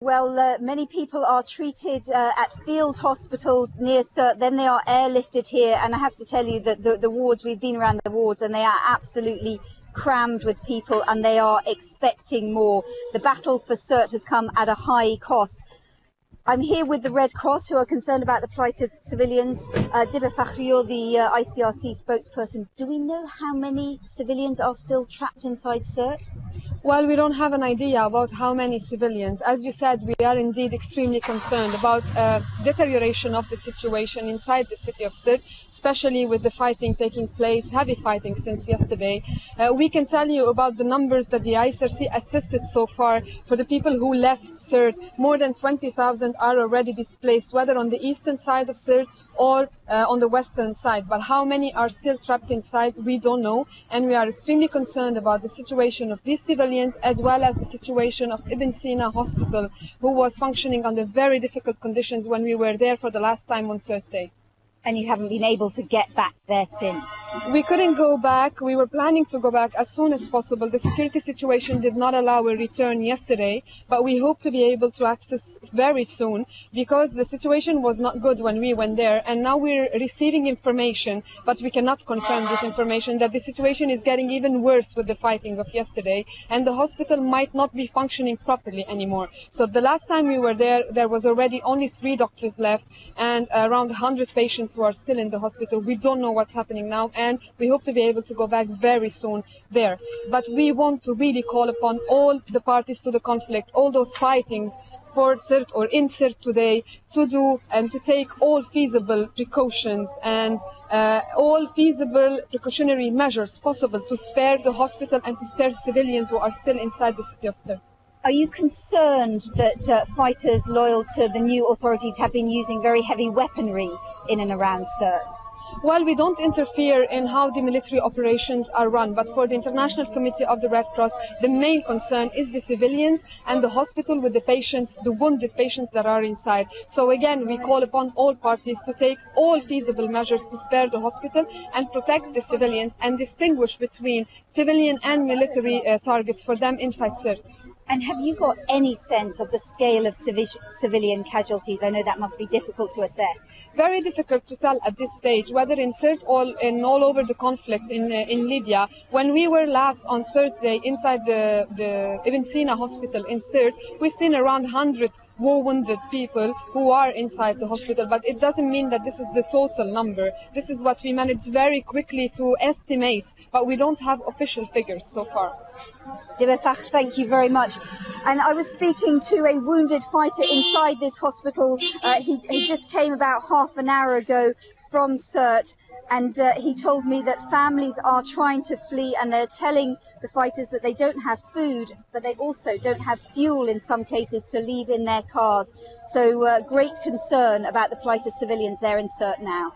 Well, many people are treated at field hospitals near Sirte, then they are airlifted here, and I have to tell you that the wards, we've been around the wards, and they are absolutely crammed with people, and they are expecting more. The battle for Sirte has come at a high cost. I'm here with the Red Cross, who are concerned about the plight of civilians. Deteriorating, you're the ICRC spokesperson. Do we know how many civilians are still trapped inside Sirte? Well, we don't have an idea about how many civilians. As you said, we are indeed extremely concerned about deterioration of the situation inside the city of Sirte, especially with the fighting taking place, heavy fighting since yesterday. We can tell you about the numbers that the ICRC assisted so far for the people who left Sirte. More than 20,000 are already displaced, whether on the eastern side of Sirte or on the western side. But how many are still trapped inside, we don't know. And we are extremely concerned about the situation of these civilians, as well as the situation of Ibn Sina Hospital, who was functioning under very difficult conditions when we were there for the last time on Thursday. And you haven't been able to get back there since? We couldn't go back. We were planning to go back as soon as possible. The security situation did not allow a return yesterday, but we hope to be able to access very soon, because the situation was not good when we went there, and now we're receiving information, but we cannot confirm this information, that the situation is getting even worse with the fighting of yesterday, and the hospital might not be functioning properly anymore. So the last time we were there, there was already only 3 doctors left and around 100 patients who are still in the hospital. We don't know what's happening now, and we hope to be able to go back very soon there. But we want to really call upon all the parties to the conflict, all those fightings for Sirte or in Sirte today, to do and to take all feasible precautions and all feasible precautionary measures possible to spare the hospital and to spare civilians who are still inside the city of Sirte. Are you concerned that fighters loyal to the new authorities have been using very heavy weaponry in and around Sirte? Well, we don't interfere in how the military operations are run, but for the International Committee of the Red Cross, the main concern is the civilians and the hospital with the patients, the wounded patients that are inside. So again, we call upon all parties to take all feasible measures to spare the hospital and protect the civilians and distinguish between civilian and military targets for them inside Sirte. And have you got any sense of the scale of civilian casualties? I know that must be difficult to assess. Very difficult to tell at this stage, whether in Sirte or all over the conflict in Libya. When we were last on Thursday inside the Ibn Sina hospital in Sirte, we've seen around 100 wounded people who are inside the hospital, but it doesn't mean that this is the total number. This is what we managed very quickly to estimate, but we don't have official figures so far. Deteriorating, thank you very much. And I was speaking to a wounded fighter inside this hospital. He just came about half an hour ago from Sirte, and he told me that families are trying to flee, and they're telling the fighters that they don't have food, but they also don't have fuel in some cases to leave in their cars. So great concern about the plight of civilians there in Sirte now.